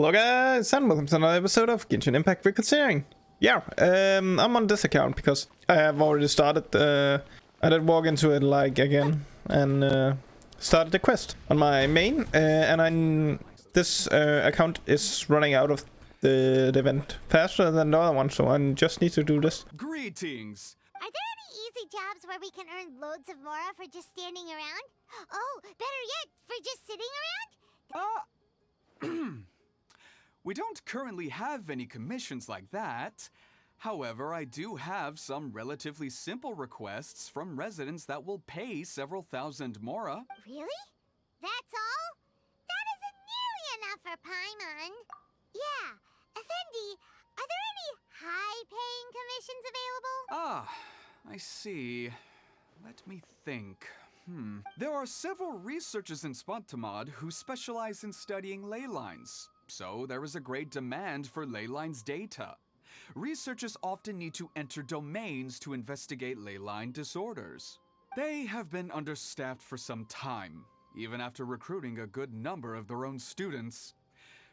Hello guys, and welcome to another episode of Genshin Impact Reconsidering. Yeah, I'm on this account because I have already started, I did walk into it like again and started the quest on my main, this account is running out of the event faster than the other one, so I just need to do this. Greetings! Are there any easy jobs where we can earn loads of mora for just standing around? Oh, better yet, for just sitting around? We don't currently have any commissions like that. However, I do have some relatively simple requests from residents that will pay several thousand mora. Really? That's all? That isn't nearly enough for Paimon. Yeah, Effendi, are there any high-paying commissions available? Ah, I see. Let me think. There are several researchers in Spontamod who specialize in studying ley lines, so there is a great demand for ley lines data. Researchers often need to enter domains to investigate ley line disorders. They have been understaffed for some time, even after recruiting a good number of their own students.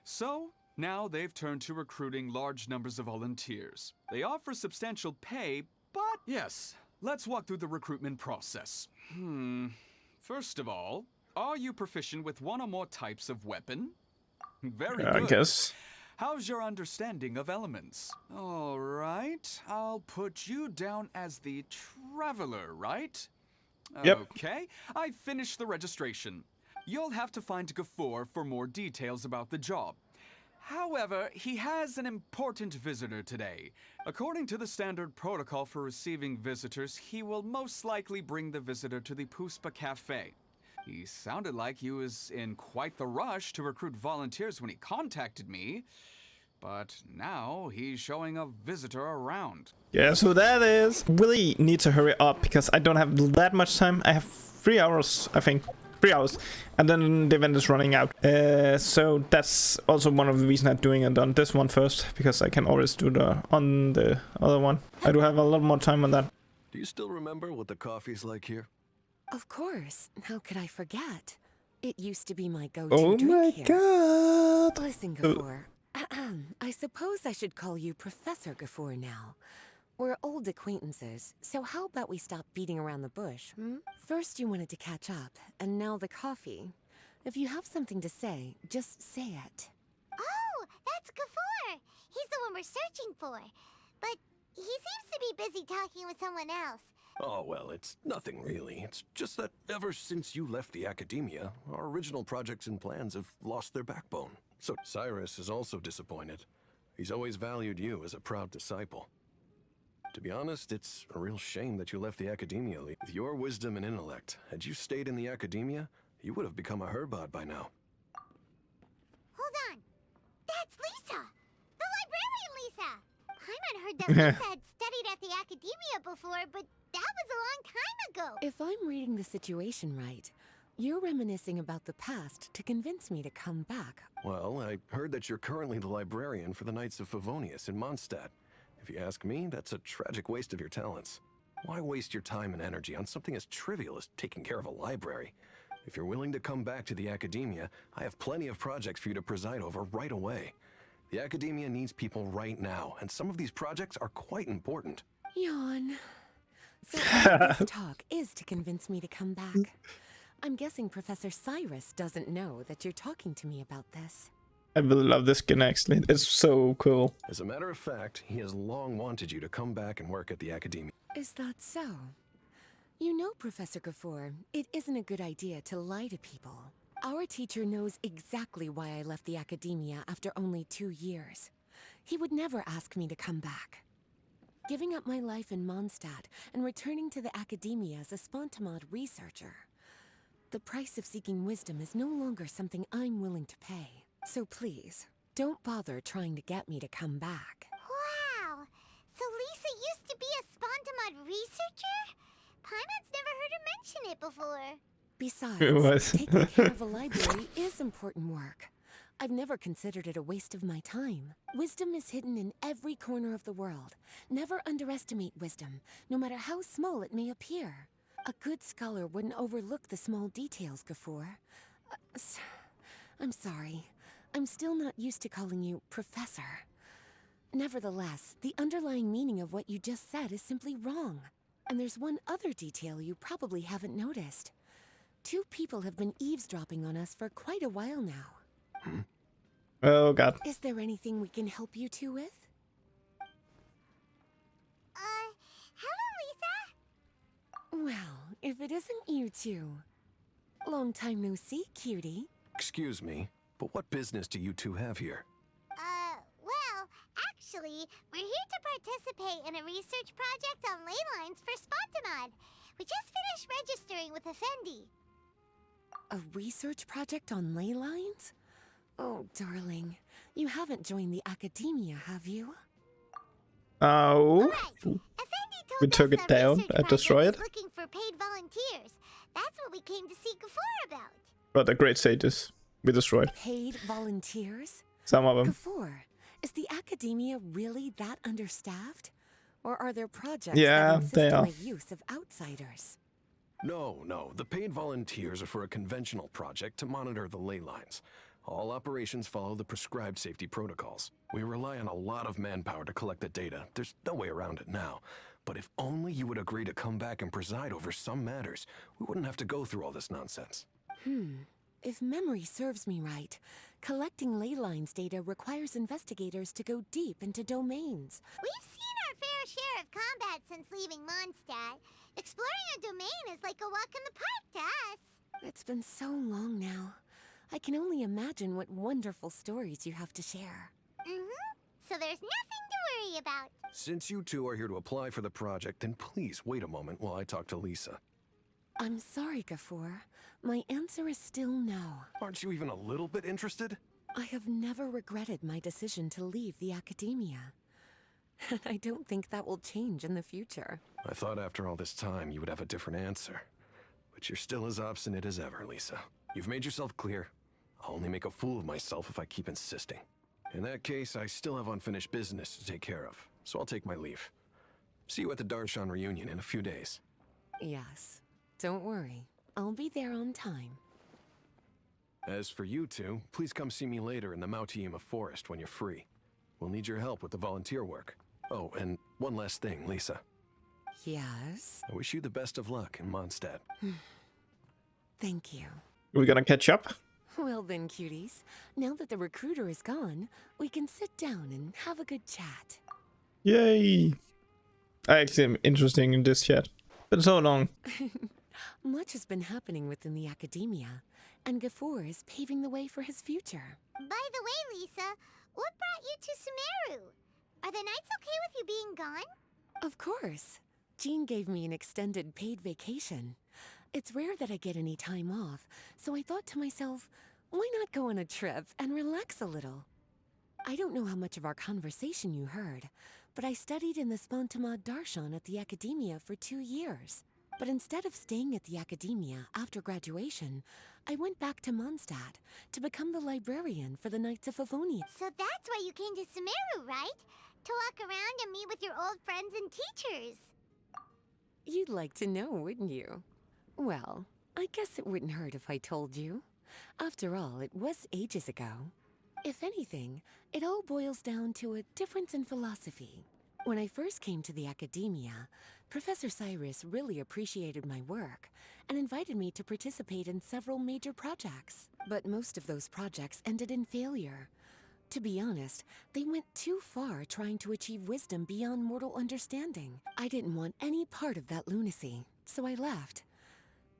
So, now they've turned to recruiting large numbers of volunteers. They offer substantial pay, but yes, let's walk through the recruitment process. First of all, are you proficient with one or more types of weapon? Very good. I guess. How's your understanding of elements? All right, I'll put you down as the traveler, right? Yep. Okay, I finished the registration. You'll have to find Gafoor for more details about the job. However, he has an important visitor today. According to the standard protocol for receiving visitors, he will most likely bring the visitor to the Puspa Cafe. He sounded like he was in quite the rush to recruit volunteers when he contacted me, but now he's showing a visitor around. Guess who that is? Really need to hurry up because I don't have that much time. I have 3 hours, I think. 3 hours, and then the event is running out. So that's also one of the reasons I'm doing it on this one first, because I can always do on the other one. I do have a lot more time on that. Do you still remember what the coffee's like here? Of course. How could I forget? It used to be my go-to Oh drink my here. god! Listen, Gafoor. I suppose I should call you Professor Gafoor now. We're old acquaintances, so how about we stop beating around the bush, First you wanted to catch up, and now the coffee. If you have something to say, just say it. Oh, that's Gafoor. He's the one we're searching for. But he seems to be busy talking with someone else. Oh, well, it's nothing really. It's just that ever since you left the academia, our original projects and plans have lost their backbone. So Cyrus is also disappointed. He's always valued you as a proud disciple. To be honest, it's a real shame that you left the academia. With your wisdom and intellect, had you stayed in the academia, you would have become a herbad by now. Hold on. That's Lisa. The librarian Lisa. Paimon heard that Lisa had studied at the academia before, but that was a long time ago. If I'm reading the situation right, you're reminiscing about the past to convince me to come back. Well, I heard that you're currently the librarian for the Knights of Favonius in Mondstadt. If you ask me, that's a tragic waste of your talents. Why waste your time and energy on something as trivial as taking care of a library? If you're willing to come back to the academia, I have plenty of projects for you to preside over right away. The academia needs people right now, and some of these projects are quite important. Yawn. So all this talk is to convince me to come back. I'm guessing Professor Cyrus doesn't know that you're talking to me about this. I really love this skin actually. It's so cool. As a matter of fact, he has long wanted you to come back and work at the academia. Is that so? You know, Professor Gafoor, it isn't a good idea to lie to people. Our teacher knows exactly why I left the academia after only 2 years. He would never ask me to come back. Giving up my life in Mondstadt and returning to the academia as a Spontamod researcher. The price of seeking wisdom is no longer something I'm willing to pay. So please, don't bother trying to get me to come back. Wow. So Lisa used to be a Spontamod researcher? Paimon's never heard her mention it before. Besides, taking care of a library is important work. I've never considered it a waste of my time. Wisdom is hidden in every corner of the world. Never underestimate wisdom, no matter how small it may appear. A good scholar wouldn't overlook the small details, Gafoor. I'm sorry. I'm still not used to calling you Professor. Nevertheless, the underlying meaning of what you just said is simply wrong. And there's one other detail you probably haven't noticed. 2 people have been eavesdropping on us for quite a while now. Oh god. Is there anything we can help you 2 with? Hello, Lisa. Well, if it isn't you 2. Long time no see, cutie. Excuse me, but what business do you two have here? Well, actually, we're here to participate in a research project on ley lines for Spontamod. We just finished registering with Effendi. A research project on ley lines? Oh, darling. You haven't joined the academia, have you? Oh. Right. Effendi told We us took it our down research and project destroyed. is looking for paid volunteers. That's what we came to see Gafoor about. But the great sages we destroyed. Paid volunteers? Some of them. Gafoor, is the academia really that understaffed? Or are there projects Yeah, that insist they on are. the use of outsiders? No. The paid volunteers are for a conventional project to monitor the ley lines. All operations follow the prescribed safety protocols. We rely on a lot of manpower to collect the data. There's no way around it now. But if only you would agree to come back and preside over some matters, we wouldn't have to go through all this nonsense. If memory serves me right, collecting ley lines data requires investigators to go deep into domains. We've seen our fair share of combat since leaving Mondstadt. Exploring a domain is like a walk in the park to us. It's been so long now. I can only imagine what wonderful stories you have to share. So there's nothing to worry about. Since you two are here to apply for the project, then please wait a moment while I talk to Lisa. I'm sorry, Gafoor. My answer is still no. Aren't you even a little bit interested? I have never regretted my decision to leave the academia. And I don't think that will change in the future. I thought after all this time you would have a different answer. But you're still as obstinate as ever, Lisa. You've made yourself clear. I'll only make a fool of myself if I keep insisting. In that case, I still have unfinished business to take care of, so I'll take my leave. See you at the Darshan reunion in a few days. Yes. Don't worry. I'll be there on time. As for you two, please come see me later in the Mautiima forest when you're free. We'll need your help with the volunteer work. Oh, and one last thing, Lisa. Yes? I wish you the best of luck in Mondstadt. Thank you. We're gonna catch up. Well then, cuties. Now that the recruiter is gone, we can sit down and have a good chat. Yay! I actually am interesting in this chat. Been so long. Much has been happening within the academia, and Gafoor is paving the way for his future. By the way, Lisa, what brought you to Sumeru? Are the Knights okay with you being gone? Of course. Jean gave me an extended paid vacation. It's rare that I get any time off, so I thought to myself, why not go on a trip and relax a little? I don't know how much of our conversation you heard, but I studied in the Spontamod Darshan at the academia for 2 years. But instead of staying at the academia after graduation, I went back to Mondstadt to become the librarian for the Knights of Favonius. So that's why you came to Sumeru, right? To walk around and meet with your old friends and teachers. You'd like to know, wouldn't you? Well, I guess it wouldn't hurt if I told you. After all, it was ages ago. If anything, it all boils down to a difference in philosophy. When I first came to the academia, Professor Cyrus really appreciated my work and invited me to participate in several major projects. But most of those projects ended in failure. To be honest, they went too far trying to achieve wisdom beyond mortal understanding. I didn't want any part of that lunacy, so I left.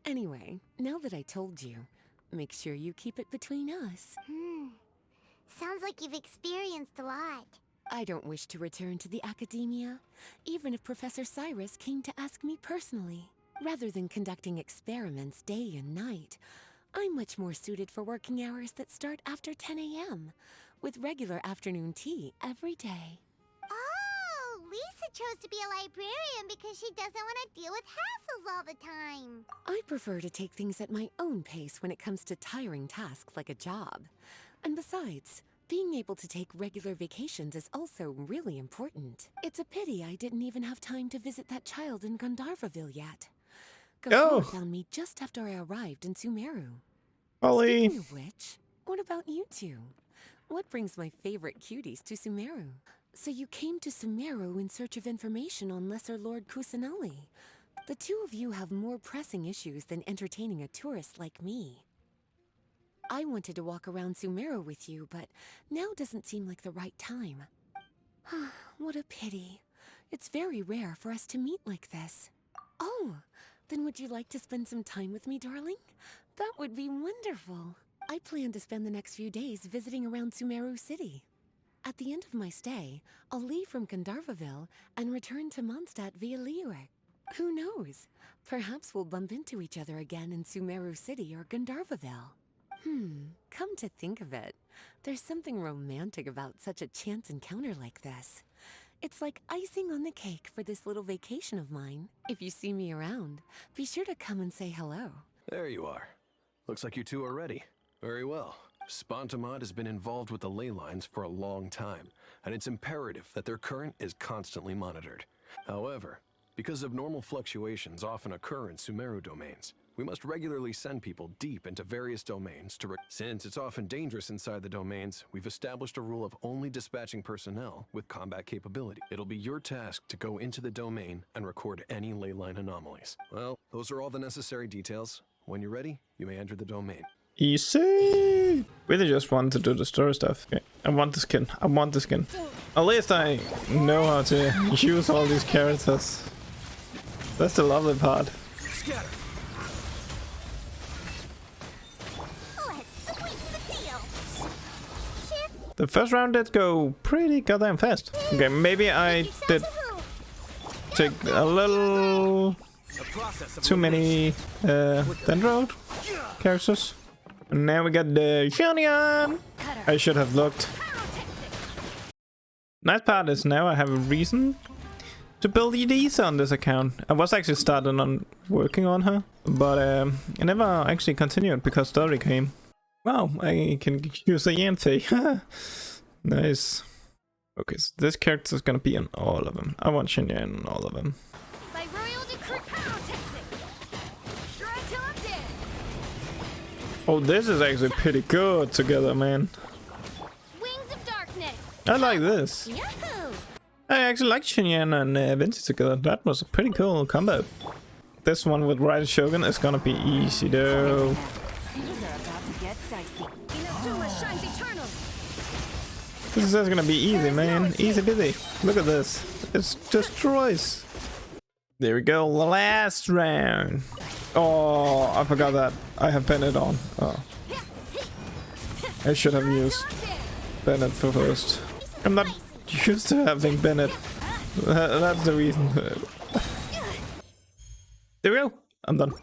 Anyway, now that I told you, make sure you keep it between us. Sounds like you've experienced a lot. I don't wish to return to the academia, even if Professor Cyrus came to ask me personally. Rather than conducting experiments day and night, I'm much more suited for working hours that start after 10 a.m., with regular afternoon tea every day. Oh, Lisa chose to be a librarian because she doesn't want to deal with hassles all the time. I prefer to take things at my own pace when it comes to tiring tasks like a job. And besides, being able to take regular vacations is also really important. It's a pity I didn't even have time to visit that child in Gandharvaville yet. Gafoor found me just after I arrived in Sumeru. Ollie. Speaking of which, what about you two? What brings my favorite cuties to Sumeru? So you came to Sumeru in search of information on Lesser Lord Kusanali. The two of you have more pressing issues than entertaining a tourist like me. I wanted to walk around Sumeru with you, but now doesn't seem like the right time. What a pity. It's very rare for us to meet like this. Oh, then would you like to spend some time with me, darling? That would be wonderful. I plan to spend the next few days visiting around Sumeru City. At the end of my stay, I'll leave from Gandharvaville and return to Mondstadt via Liyue. Who knows? Perhaps we'll bump into each other again in Sumeru City or Gandharvaville. Come to think of it, there's something romantic about such a chance encounter like this. It's like icing on the cake for this little vacation of mine. If you see me around, be sure to come and say hello. There you are. Looks like you two are ready. Very well. Spontamod has been involved with the ley lines for a long time, and it's imperative that their current is constantly monitored. However, because abnormal fluctuations often occur in Sumeru domains, we must regularly send people deep into various domains to Since it's often dangerous inside the domains, we've established a rule of only dispatching personnel with combat capability. It'll be your task to go into the domain and record any ley line anomalies. Well, those are all the necessary details. When you're ready, you may enter the domain. Easy! Really just want to do the story stuff. Okay. I want the skin. I want the skin. At least I know how to use all these characters. That's the lovely part. Scatter! The first round did go pretty goddamn fast. Okay, maybe I did take a little too many Dendroid characters. And now we got the Shinian. I should have looked. Nice part is now I have a reason to build Elisa on this account. I was actually starting on working on her, but I never actually continued because Story came. Wow, I can use the Yanthe. Nice. Okay, so this character is gonna be on all of them. I want Shinyan on all of them. By royal decree. Oh, this is actually pretty good together, man. Wings of darkness. I like this. Yahoo! I actually like Shinyan and Vinci together. That was a pretty cool combo. This one with Rider Shogun is gonna be easy though. This is gonna be easy, man. Easy busy. Look at this. It destroys. There we go. Last round. Oh, I forgot that. I have Bennett on. Oh. I should have used Bennett for first. I'm not used to having Bennett. That's the reason. There we go. I'm done.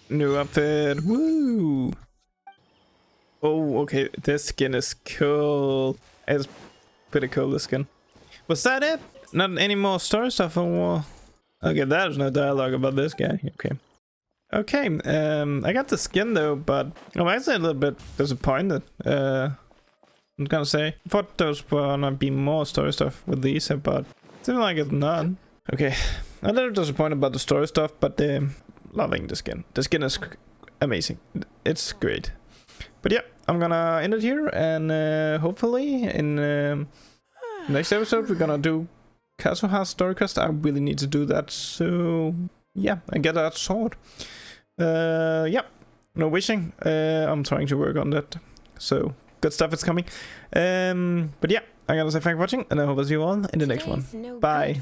New outfit. Woo! Oh, okay. This skin is cool. It's pretty cool, this skin. Was that it? Not any more story stuff or... Okay, there's no dialogue about this guy. Okay. Okay, I got the skin though, but I'm actually a little bit disappointed. I'm gonna say. I thought there was gonna be more story stuff with these, but it seems like it's not. Okay, a little disappointed about the story stuff, but loving the skin. The skin is amazing. It's great. But yeah, I'm gonna end it here, and hopefully in next episode we're gonna do Kazuha's story quest. I really need to do that, so yeah, and get that sword. Yeah, no wishing. I'm trying to work on that, so good stuff is coming. But yeah, I gotta say thanks for watching, and I hope I'll see you all in the next one. Bye.